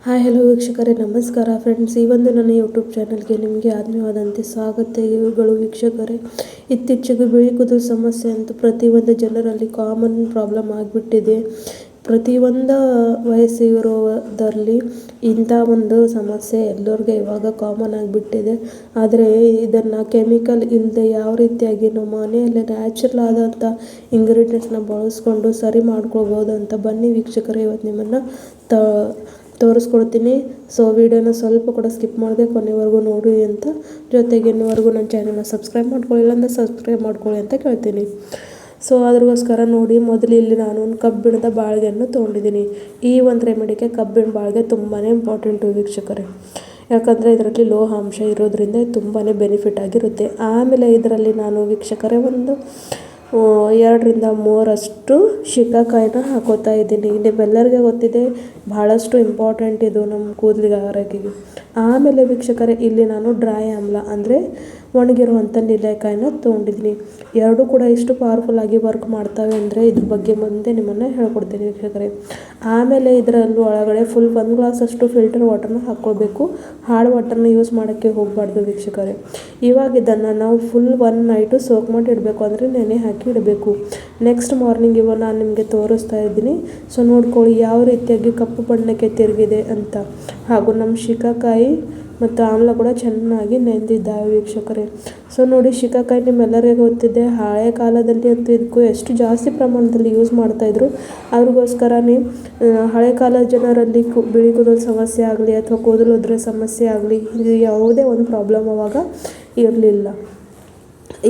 Hi hello ವೀಕ್ಷಕರೇ, ನಮಸ್ಕಾರ friends. ಈ ಒಂದು ನನ್ನ ಯೂಟ್ಯೂಬ್ ಚಾನಲ್ಗೆ ನಿಮಗೆ ಆತ್ಮೀಯವಾದಂತೆ ಸ್ವಾಗತ. ಇವುಗಳು ವೀಕ್ಷಕರೇ, ಇತ್ತೀಚೆಗೆ ಬಿಳಿ ಕೂದಲು ಸಮಸ್ಯೆ ಅಂತೂ ಪ್ರತಿಯೊಂದು ಜನರಲ್ಲಿ ಕಾಮನ್ ಪ್ರಾಬ್ಲಮ್ ಆಗಿಬಿಟ್ಟಿದೆ. ಪ್ರತಿಯೊಂದು ವಯಸ್ಸಿರೋದರಲ್ಲಿ ಇಂಥ ಒಂದು ಸಮಸ್ಯೆ ಎಲ್ಲರಿಗೂ ಇವಾಗ ಕಾಮನ್ ಆಗಿಬಿಟ್ಟಿದೆ. ಆದರೆ ಇದನ್ನು ಕೆಮಿಕಲ್ ಇಲ್ಲದೆ ಯಾವ ರೀತಿಯಾಗಿ ನಮ್ಮ ಮನೆಯಲ್ಲೇ ನ್ಯಾಚುರಲ್ ಆದಂಥ ಇಂಗ್ರೀಡಿಯೆಂಟ್ಸ್ನ ಬಳಸ್ಕೊಂಡು ಸರಿ ಮಾಡ್ಕೊಳ್ಬೋದು ಅಂತ ಬನ್ನಿ ವೀಕ್ಷಕರೇ, ಇವತ್ತು ನಿಮ್ಮನ್ನು ತೋರಿಸ್ಕೊಡ್ತೀನಿ. ಸೊ ವಿಡಿಯೋನ ಸ್ವಲ್ಪ ಕೂಡ ಸ್ಕಿಪ್ ಮಾಡದೆ ಕೊನೆವರೆಗೂ ನೋಡಿ ಅಂತ, ಜೊತೆಗೆ ಇನ್ನುವರೆಗೂ ನನ್ನ ಚಾನಲ್ನ ಸಬ್ಸ್ಕ್ರೈಬ್ ಮಾಡ್ಕೊಳ್ಳಿಲ್ಲ ಅಂದರೆ ಸಬ್ಸ್ಕ್ರೈಬ್ ಮಾಡ್ಕೊಳ್ಳಿ ಅಂತ ಕೇಳ್ತೀನಿ. ಸೊ ಅದಕ್ಕೋಸ್ಕರ ನೋಡಿ, ಮೊದಲು ಇಲ್ಲಿ ನಾನು ಒಂದು ಕಬ್ಬಿಣದ ಬಾಳಿಗೆಯನ್ನು ತೊಗೊಂಡಿದ್ದೀನಿ. ಈ ಒಂದು ರೆಮಿಡಿಗೆ ಕಬ್ಬಿಣ ಬಾಳಿಗೆ ತುಂಬಾ ಇಂಪಾರ್ಟೆಂಟು ವೀಕ್ಷಕರೇ, ಯಾಕಂದರೆ ಇದರಲ್ಲಿ ಲೋಹ ಅಂಶ ಇರೋದ್ರಿಂದ ತುಂಬಾ ಬೆನಿಫಿಟ್ ಆಗಿರುತ್ತೆ. ಆಮೇಲೆ ಇದರಲ್ಲಿ ನಾನು ವೀಕ್ಷಕರೇ ಒಂದು 2-3 ಶಿಕಾಕಾಯಿನ ಹಾಕೋತಾ ಇದ್ದೀನಿ. ನಿಮ್ಮೆಲ್ಲರಿಗೆ ಗೊತ್ತಿದೆ, ಭಾಳಷ್ಟು ಇಂಪಾರ್ಟೆಂಟ್ ಇದು ನಮ್ಮ ಕೂದಲಿಗೆ ಆರೋಗ್ಯಕ್ಕೆ. ಆಮೇಲೆ ವೀಕ್ಷಕರೇ, ಇಲ್ಲಿ ನಾನು ಡ್ರೈ ಆಮ್ಲ ಅಂದರೆ ಒಣಗಿರುವಂಥ ನೆಲ್ಲಿಕಾಯಿನ ತೊಗೊಂಡಿದ್ದೀನಿ. ಎರಡೂ ಕೂಡ ಎಷ್ಟು ಪವರ್ಫುಲ್ಲಾಗಿ ವರ್ಕ್ ಮಾಡ್ತವೆ ಅಂದರೆ ಇದ್ರ ಬಗ್ಗೆ ಮುಂದೆ ನಿಮ್ಮನ್ನು ಹೇಳ್ಕೊಡ್ತೀನಿ ವೀಕ್ಷಕರೇ. ಆಮೇಲೆ ಇದರಲ್ಲಿ ಒಳಗಡೆ ಫುಲ್ 1 ಗ್ಲಾಸಷ್ಟು ಫಿಲ್ಟರ್ ವಾಟರ್ನ ಹಾಕ್ಕೊಳ್ಬೇಕು. ಹಾರ್ಡ್ ವಾಟರ್ನ ಯೂಸ್ ಮಾಡೋಕ್ಕೆ ಹೋಗಬಾರ್ದು ವೀಕ್ಷಕರೇ. ಇವಾಗ ಇದನ್ನು ನಾವು ಫುಲ್ 1 ನೈಟು ಸೋಕ್ ಮಾಡಿ ಇಡಬೇಕು, ಅಂದರೆ ನೆನೆ ಹಾಕಿ ಇಡಬೇಕು. ನೆಕ್ಸ್ಟ್ ಮಾರ್ನಿಂಗ್ ಇವಾಗ ನಾನು ನಿಮಗೆ ತೋರಿಸ್ತಾ ಇದ್ದೀನಿ. ಸೊ ನೋಡ್ಕೊಳ್ಳಿ ಯಾವ ರೀತಿಯಾಗಿ ಕಪ್ಪು ಬಣ್ಣಕ್ಕೆ ತಿರುಗಿದೆ ಅಂತ. ಹಾಗೂ ನಮ್ಮ ಶಿಕಾಕಾಯಿ ಮತ್ತು ಆಮ್ಲ ಕೂಡ ಚೆನ್ನಾಗಿ ನೆಂದಿದ್ದಾವೆ ವೀಕ್ಷಕರೇ. ಸೊ ನೋಡಿ, ಶಿಕಾಕಾಯಿ ನಿಮ್ಮೆಲ್ಲರಿಗೂ ಗೊತ್ತಿದೆ, ಹಳೆ ಕಾಲದಲ್ಲಿ ಅಂತೂ ಇದಕ್ಕೂ ಎಷ್ಟು ಜಾಸ್ತಿ ಪ್ರಮಾಣದಲ್ಲಿ ಯೂಸ್ ಮಾಡ್ತಾಯಿದ್ರು. ಅವ್ರಿಗೋಸ್ಕರನೇ ಹಳೆ ಕಾಲದ ಜನರಲ್ಲಿ ಬಿಳಿ ಕೂದಲು ಸಮಸ್ಯೆ ಆಗಲಿ ಅಥವಾ ಕೂದಲು ಉದುರೋ ಸಮಸ್ಯೆ ಆಗಲಿ, ಇದು ಯಾವುದೇ ಒಂದು ಪ್ರಾಬ್ಲಮ್ ಅವಾಗ ಇರಲಿಲ್ಲ.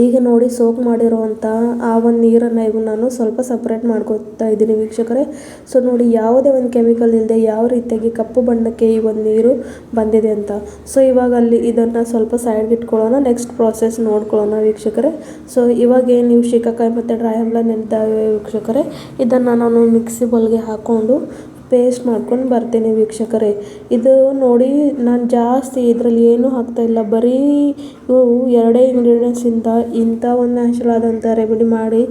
ಈಗ ನೋಡಿ, ಸೋಕ್ ಮಾಡಿರುವಂಥ ಆ ಒಂದು ನೀರನ್ನು ಈಗ ನಾನು ಸ್ವಲ್ಪ ಸಪ್ರೇಟ್ ಮಾಡ್ಕೊತಾ ಇದ್ದೀನಿ ವೀಕ್ಷಕರೇ. ಸೊ ನೋಡಿ, ಯಾವುದೇ ಒಂದು ಕೆಮಿಕಲ್ ಇಲ್ಲದೆ ಯಾವ ರೀತಿಯಾಗಿ ಕಪ್ಪು ಬಣ್ಣಕ್ಕೆ ಈ ಒಂದು ನೀರು ಬಂದಿದೆ ಅಂತ. ಸೊ ಇವಾಗ ಅಲ್ಲಿ ಇದನ್ನು ಸ್ವಲ್ಪ ಸೈಡ್ಗೆ ಇಟ್ಕೊಳ್ಳೋಣ, ನೆಕ್ಸ್ಟ್ ಪ್ರಾಸೆಸ್ ನೋಡ್ಕೊಳ್ಳೋಣ ವೀಕ್ಷಕರೇ. ಸೊ ಇವಾಗ ನೀವು ಶಿಕಾಕಾಯಿ ಮತ್ತು ಡ್ರೈ ಆಮ್ಲ ನೆನೆದಿದ್ದಾವೆ ವೀಕ್ಷಕರೇ, ಇದನ್ನು ನಾನು ಮಿಕ್ಸಿ ಬೌಲ್ಗೆ ಹಾಕ್ಕೊಂಡು ಪೇಸ್ಟ್ ಮಾಡ್ಕೊಂಡು ಬರ್ತೀನಿ ವೀಕ್ಷಕರೇ. ಇದು ನೋಡಿ, ನಾನು ಜಾಸ್ತಿ ಇದರಲ್ಲಿ ಏನೂ ಹಾಕ್ತಾಯಿಲ್ಲ, ಬರೀ ಇವು 2 ಇಂಗ್ರೀಡಿಯೆಂಟ್ಸಿಂದ ಇಂಥ ಒಂದು ನ್ಯಾಚುರಲ್ ಆದಂಥ ರೆಮಿಡಿ ಮಾಡಿ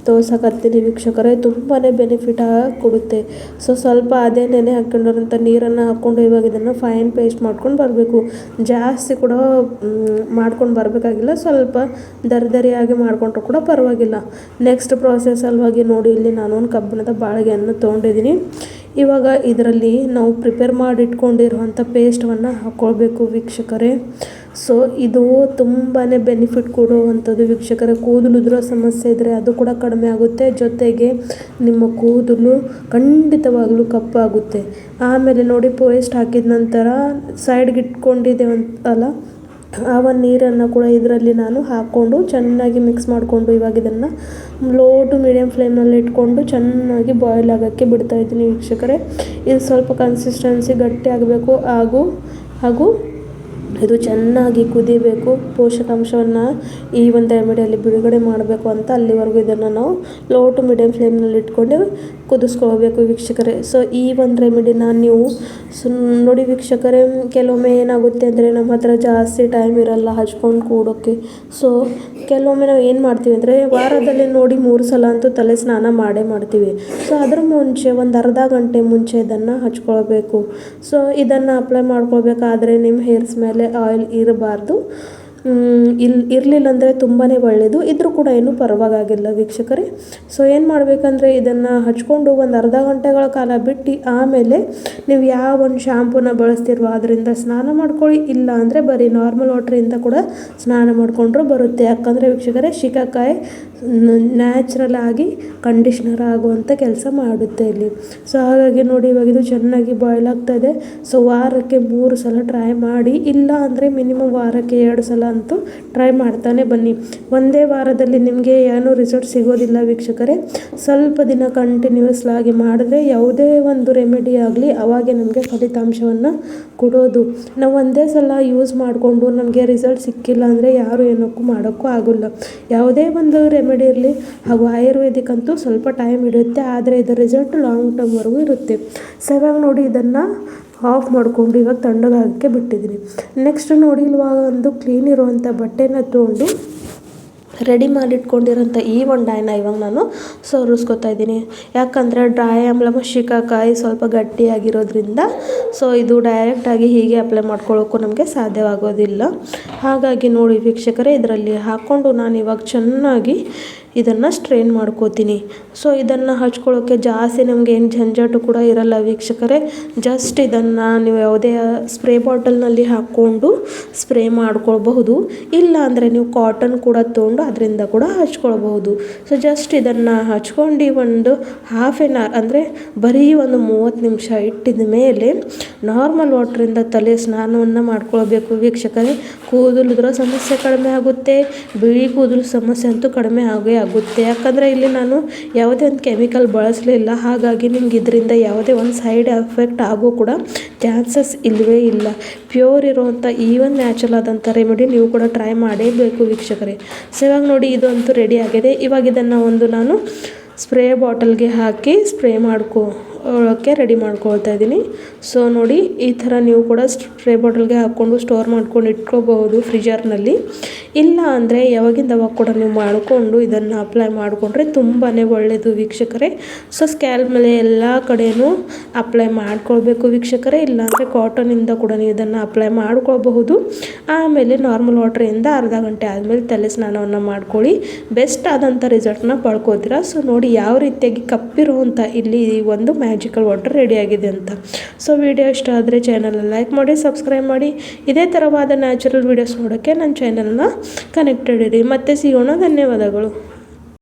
ತೋರ್ಸಕತ್ತೀನಿ ವೀಕ್ಷಕರೇ. ತುಂಬಾ ಬೆನಿಫಿಟ್ ಕೊಡುತ್ತೆ. ಸೊ ಸ್ವಲ್ಪ ಅದೇ ನೆನೆ ಹಾಕ್ಕೊಂಡಿರೋಂಥ ನೀರನ್ನು ಹಾಕ್ಕೊಂಡು ಇವಾಗ ಇದನ್ನು ಫೈನ್ ಪೇಸ್ಟ್ ಮಾಡ್ಕೊಂಡು ಬರಬೇಕು. ಜಾಸ್ತಿ ಕೂಡ ಮಾಡ್ಕೊಂಡು ಬರಬೇಕಾಗಿಲ್ಲ, ಸ್ವಲ್ಪ ದರಿಯಾಗಿ ಮಾಡಿಕೊಂಡ್ರೂ ಕೂಡ ಪರವಾಗಿಲ್ಲ. ನೆಕ್ಸ್ಟ್ ಪ್ರಾಸೆಸ್ ಸಲುವಾಗಿ ನೋಡಿ, ಇಲ್ಲಿ ನಾನು ಒಂದು ಕಬ್ಬಿಣದ ಬಾಳಿಗೆಯನ್ನು ತೊಗೊಂಡಿದ್ದೀನಿ. ಇವಾಗ ಇದರಲ್ಲಿ ನಾವು ಪ್ರಿಪೇರ್ ಮಾಡಿ ಇಟ್ಕೊಂಡಿರುವಂಥ ಪೇಸ್ಟನ್ನು ಹಾಕ್ಕೊಳ್ಬೇಕು ವೀಕ್ಷಕರೇ. ಸೊ ಇದು ತುಂಬಾ ಬೆನಿಫಿಟ್ ಕೊಡುವಂಥದ್ದು ವೀಕ್ಷಕರೇ. ಕೂದಲು ಉದುರೋ ಸಮಸ್ಯೆ ಇದ್ದರೆ ಅದು ಕೂಡ ಕಡಿಮೆ ಆಗುತ್ತೆ, ಜೊತೆಗೆ ನಿಮ್ಮ ಕೂದಲು ಖಂಡಿತವಾಗಲೂ ಕಪ್ಪಾಗುತ್ತೆ. ಆಮೇಲೆ ನೋಡಿ, ಪೇಸ್ಟ್ ಹಾಕಿದ ನಂತರ ಸೈಡ್ಗೆ ಇಟ್ಕೊಂಡಿದ್ದೇವಂತಲ್ಲ, ಆ ಒಂದು ನೀರನ್ನು ಕೂಡ ಇದರಲ್ಲಿ ನಾನು ಹಾಕ್ಕೊಂಡು ಚೆನ್ನಾಗಿ ಮಿಕ್ಸ್ ಮಾಡಿಕೊಂಡು ಇವಾಗ ಇದನ್ನು ಲೋ ಟು ಮೀಡಿಯಮ್ ಫ್ಲೇಮ್ನಲ್ಲಿ ಇಟ್ಕೊಂಡು ಚೆನ್ನಾಗಿ ಬಾಯ್ಲ್ ಆಗೋಕ್ಕೆ ಬಿಡ್ತಾಯಿದ್ದೀನಿ ವೀಕ್ಷಕರೇ. ಇದು ಸ್ವಲ್ಪ ಕನ್ಸಿಸ್ಟೆನ್ಸಿ ಗಟ್ಟಿ ಆಗಬೇಕು, ಹಾಗೂ ಇದು ಚೆನ್ನಾಗಿ ಕುದಿಬೇಕು. ಪೋಷಕಾಂಶವನ್ನು ಈ ಒಂದು ರೆಮಿಡಿಯಲ್ಲಿ ಬಿಡುಗಡೆ ಮಾಡಬೇಕು ಅಂತ ಅಲ್ಲಿವರೆಗೂ ಇದನ್ನು ನಾವು ಲೋ ಟು ಮೀಡಿಯಮ್ ಫ್ಲೇಮ್ನಲ್ಲಿ ಇಟ್ಕೊಂಡು ಕುದಿಸ್ಕೊಳ್ಬೇಕು ವೀಕ್ಷಕರೇ. ಸೊ ಈ ಒಂದು ರೆಮಿಡಿನ ನೀವು ನೋಡಿ ವೀಕ್ಷಕರೇ, ಕೆಲವೊಮ್ಮೆ ಏನಾಗುತ್ತೆ ಅಂದರೆ ನಮ್ಮ ಹತ್ರ ಜಾಸ್ತಿ ಟೈಮ್ ಇರಲ್ಲ ಹಚ್ಕೊಂಡು ಕೂಡೋಕ್ಕೆ. ಸೊ ಕೆಲವೊಮ್ಮೆ ನಾವು ಏನು ಮಾಡ್ತೀವಿ ಅಂದರೆ, ವಾರದಲ್ಲಿ ನೋಡಿ 3 ಸಲ ಅಂತೂ ತಲೆ ಸ್ನಾನ ಮಾಡ್ತೀವಿ. ಸೊ ಅದ್ರ ಮುಂಚೆ ಒಂದು ಅರ್ಧ ಗಂಟೆ ಮುಂಚೆ ಇದನ್ನು ಹಚ್ಕೊಳ್ಬೇಕು. ಸೊ ಇದನ್ನು ಅಪ್ಲೈ ಮಾಡ್ಕೊಳ್ಬೇಕಾದ್ರೆ ನಿಮ್ಮ ಹೇರ್ಸ್ ಮೇಲೆ ಆಯಿಲ್ ಇರಬಾರ್ದು. ಇರಲಿಲ್ಲ ಅಂದರೆ ತುಂಬಾ ಒಳ್ಳೆಯದು, ಇದ್ರೂ ಕೂಡ ಏನೂ ಪರವಾಗಿಲ್ಲ ವೀಕ್ಷಕರೇ. ಸೊ ಏನು ಮಾಡಬೇಕಂದ್ರೆ, ಇದನ್ನು ಹಚ್ಕೊಂಡು ಒಂದು ಅರ್ಧ ಗಂಟೆಗಳ ಕಾಲ ಬಿಟ್ಟು ಆಮೇಲೆ ನೀವು ಯಾವ ಒಂದು ಶಾಂಪೂನ ಬಳಸ್ತಿರೋ ಅದರಿಂದ ಸ್ನಾನ ಮಾಡ್ಕೊಳ್ಳಿ. ಇಲ್ಲ ಅಂದರೆ ಬರೀ ನಾರ್ಮಲ್ ವಾಟ್ರಿಂದ ಕೂಡ ಸ್ನಾನ ಮಾಡಿಕೊಂಡ್ರೂ ಬರುತ್ತೆ. ಯಾಕಂದರೆ ವೀಕ್ಷಕರೇ, ಶಿಕಾಕಾಯಿ ನ್ಯಾಚುರಲ್ ಆಗಿ ಕಂಡೀಷ್ನರ್ ಆಗುವಂಥ ಕೆಲಸ ಮಾಡುತ್ತೆ ಇಲ್ಲಿ. ಸೊ ಹಾಗಾಗಿ ನೋಡಿ, ಇವಾಗ ಇದು ಚೆನ್ನಾಗಿ ಬಾಯ್ಲ್ ಆಗ್ತಾಯಿದೆ. ಸೊ ವಾರಕ್ಕೆ 3 ಸಲ ಟ್ರೈ ಮಾಡಿ, ಇಲ್ಲ ಅಂದರೆ ಮಿನಿಮಮ್ ವಾರಕ್ಕೆ 2 ಸಲ ಅಂತೂ ಟ್ರೈ ಮಾಡ್ತಾನೆ ಬನ್ನಿ. ಒಂದೇ ವಾರದಲ್ಲಿ ನಿಮಗೆ ಏನೂ ರಿಸಲ್ಟ್ ಸಿಗೋದಿಲ್ಲ ವೀಕ್ಷಕರೇ. ಸ್ವಲ್ಪ ದಿನ ಕಂಟಿನ್ಯೂಸ್ ಆಗಿ ಮಾಡಿದ್ರೆ ಯಾವುದೇ ಒಂದು ರೆಮಿಡಿ ಆಗಲಿ ಅವಾಗೆ ನಮಗೆ ಫಲಿತಾಂಶವನ್ನು ಕೊಡೋದು. ನಾವು ಒಂದೇ ಸಲ ಯೂಸ್ ಮಾಡಿಕೊಂಡು ನಮಗೆ ರಿಸಲ್ಟ್ ಸಿಕ್ಕಿಲ್ಲ ಅಂದರೆ ಯಾರು ಏನಕ್ಕೂ ಮಾಡೋಕ್ಕೂ ಆಗೋಲ್ಲ. ಯಾವುದೇ ಒಂದು ರೆಮಿಡಿ ಇರಲಿ, ಹಾಗೂ ಆಯುರ್ವೇದಿಕ್ ಅಂತೂ ಸ್ವಲ್ಪ ಟೈಮ್ ಹಿಡಿಯುತ್ತೆ, ಆದರೆ ಇದರ ರಿಸಲ್ಟ್ ಲಾಂಗ್ ಟರ್ಮ್ವರೆಗೂ ಇರುತ್ತೆ. ಸೊ ಇವಾಗ ನೋಡಿ, ಇದನ್ನು ಆಫ್ ಮಾಡಿಕೊಂಡು ಇವಾಗ ತಣ್ಣಗಾಗೋಕ್ಕೆ ಬಿಟ್ಟಿದ್ದೀನಿ. ನೆಕ್ಸ್ಟ್ ನೋಡಿ, ಇವಾಗ ಒಂದು ಕ್ಲೀನ್ ಇರುವಂಥ ಬಟ್ಟೆನ ತೊಗೊಂಡು ರೆಡಿ ಮಾಡಿಟ್ಕೊಂಡಿರೋಂಥ ಈ ಒಂದು ಡೈನ ಇವಾಗ ನಾನು ಸೋರಿಸ್ಕೊತಾ ಇದ್ದೀನಿ. ಯಾಕಂದರೆ ಡ್ರೈ ಆಮ್ಲ ಮತ್ತು ಶಿಕಾಕಾಯಿ ಸ್ವಲ್ಪ ಗಟ್ಟಿಯಾಗಿರೋದ್ರಿಂದ ಸೊ ಇದು ಡೈರೆಕ್ಟಾಗಿ ಹೀಗೆ ಅಪ್ಲೈ ಮಾಡ್ಕೊಳ್ಳೋಕ್ಕೂ ನಮಗೆ ಸಾಧ್ಯವಾಗೋದಿಲ್ಲ. ಹಾಗಾಗಿ ನೋಡಿ ವೀಕ್ಷಕರೇ, ಇದರಲ್ಲಿ ಹಾಕ್ಕೊಂಡು ನಾನು ಇವಾಗ ಚೆನ್ನಾಗಿ ಇದನ್ನು ಸ್ಟ್ರೈನ್ ಮಾಡ್ಕೋತೀನಿ. ಸೊ ಇದನ್ನು ಹಚ್ಕೊಳ್ಳೋಕ್ಕೆ ಜಾಸ್ತಿ ನಮಗೆ ಏನು ಜಂಜಾಟು ಕೂಡ ಇರಲ್ಲ ವೀಕ್ಷಕರೇ. ಜಸ್ಟ್ ಇದನ್ನು ನೀವು ಯಾವುದೇ ಸ್ಪ್ರೇ ಬಾಟಲ್ನಲ್ಲಿ ಹಾಕ್ಕೊಂಡು ಸ್ಪ್ರೇ ಮಾಡ್ಕೊಳ್ಬಹುದು. ಇಲ್ಲ ಅಂದರೆ ನೀವು ಕಾಟನ್ ಕೂಡ ತೊಗೊಂಡು ಅದರಿಂದ ಕೂಡ ಹಚ್ಕೊಳ್ಬಹುದು. ಸೊ ಜಸ್ಟ್ ಇದನ್ನು ಹಚ್ಕೊಂಡು ಒಂದು ಹಾಫ್ ಆನ್ ಅವರ್ ಅಂದರೆ ಬರೀ ಒಂದು 30 ನಿಮಿಷ ಇಟ್ಟಿದ ಮೇಲೆ ನಾರ್ಮಲ್ ವಾಟ್ರಿಂದ ತಲೆ ಸ್ನಾನವನ್ನು ಮಾಡ್ಕೊಳ್ಬೇಕು ವೀಕ್ಷಕರೇ. ಕೂದಲುದ್ರ ಸಮಸ್ಯೆ ಕಡಿಮೆ ಆಗುತ್ತೆ, ಬಿಳಿ ಕೂದಲು ಸಮಸ್ಯೆ ಅಂತೂ ಕಡಿಮೆ ಆಗುತ್ತೆ. ಯಾಕಂದರೆ ಇಲ್ಲಿ ನಾನು ಯಾವುದೇ ಒಂದು ಕೆಮಿಕಲ್ ಬಳಸಲಿಲ್ಲ. ಹಾಗಾಗಿ ನಿಮ್ಗೆ ಇದರಿಂದ ಯಾವುದೇ ಒಂದು ಸೈಡ್ ಎಫೆಕ್ಟ್ ಆಗೋ ಕೂಡ ಚಾನ್ಸಸ್ ಇಲ್ಲವೇ ಇಲ್ಲ. ಪ್ಯೂರ್ ಇರೋವಂಥ ಈ ಒಂದು ನ್ಯಾಚುರಲ್ ಆದಂಥ ರೆಮಿಡಿ ನೀವು ಕೂಡ ಟ್ರೈ ಮಾಡೇಬೇಕು ವೀಕ್ಷಕರೇ. ಸೊ ಇವಾಗ ನೋಡಿ ಇದಂತೂ ರೆಡಿ ಆಗಿದೆ. ಇವಾಗ ಇದನ್ನು ಒಂದು ನಾನು ಸ್ಪ್ರೇ ಬಾಟಲ್ಗೆ ಹಾಕಿ ಸ್ಪ್ರೇ ಮಾಡ್ಕೊಳ್ಳೋಕ್ಕೆ ರೆಡಿ ಮಾಡ್ಕೊಳ್ತಾ ಇದ್ದೀನಿ. ಸೊ ನೋಡಿ ಈ ಥರ ನೀವು ಕೂಡ ಸ್ಪ್ರೇ ಬಾಟಲ್ಗೆ ಹಾಕ್ಕೊಂಡು ಸ್ಟೋರ್ ಮಾಡ್ಕೊಂಡು ಇಟ್ಕೋಬಹುದು ಫ್ರಿಜರ್ನಲ್ಲಿ. ಇಲ್ಲ ಅಂದರೆ ಯಾವಾಗಿಂದ ಅವಾಗ ಕೂಡ ನೀವು ಮಾಡಿಕೊಂಡು ಇದನ್ನು ಅಪ್ಲೈ ಮಾಡಿಕೊಂಡ್ರೆ ತುಂಬಾ ಒಳ್ಳೆಯದು ವೀಕ್ಷಕರೇ. ಸೊ ಸ್ಕ್ಯಾಲ್ಪ್ ಮೇಲೆ ಎಲ್ಲ ಕಡೆಯೂ ಅಪ್ಲೈ ಮಾಡ್ಕೊಳ್ಬೇಕು ವೀಕ್ಷಕರೇ. ಇಲ್ಲಾಂದರೆ ಕಾಟನಿಂದ ಕೂಡ ನೀವು ಇದನ್ನು ಅಪ್ಲೈ ಮಾಡ್ಕೊಳ್ಬಹುದು. ಆಮೇಲೆ ನಾರ್ಮಲ್ ವಾಟ್ರಿಂದ ಅರ್ಧ ಗಂಟೆ ಆದಮೇಲೆ ತಲೆ ಸ್ನಾನವನ್ನು ಮಾಡ್ಕೊಳ್ಳಿ. ಬೆಸ್ಟ್ ಆದಂಥ ರಿಸಲ್ಟ್ನ ಪಡ್ಕೋತೀರಾ. ಸೊ ನೋಡಿ ಯಾವ ರೀತಿಯಾಗಿ ಕಪ್ಪಿರುವಂಥ ಇಲ್ಲಿ ಒಂದು ಮ್ಯಾಜಿಕಲ್ ವಾಟರ್ ರೆಡಿಯಾಗಿದೆ ಅಂತ. ಸೊ ವಿಡಿಯೋ ಇಷ್ಟ ಆದರೆ ಚಾನಲ್ನ ಲೈಕ್ ಮಾಡಿ, ಸಬ್ಸ್ಕ್ರೈಬ್ ಮಾಡಿ. ಇದೇ ಥರವಾದ ನ್ಯಾಚುರಲ್ ವೀಡಿಯೋಸ್ ನೋಡೋಕ್ಕೆ ನನ್ನ ಚಾನಲ್ನ ಕನೆಕ್ಟೆಡ್ ಇರಿ. ಮತ್ತೆ ಸಿಗೋಣ. ಧನ್ಯವಾದಗಳು.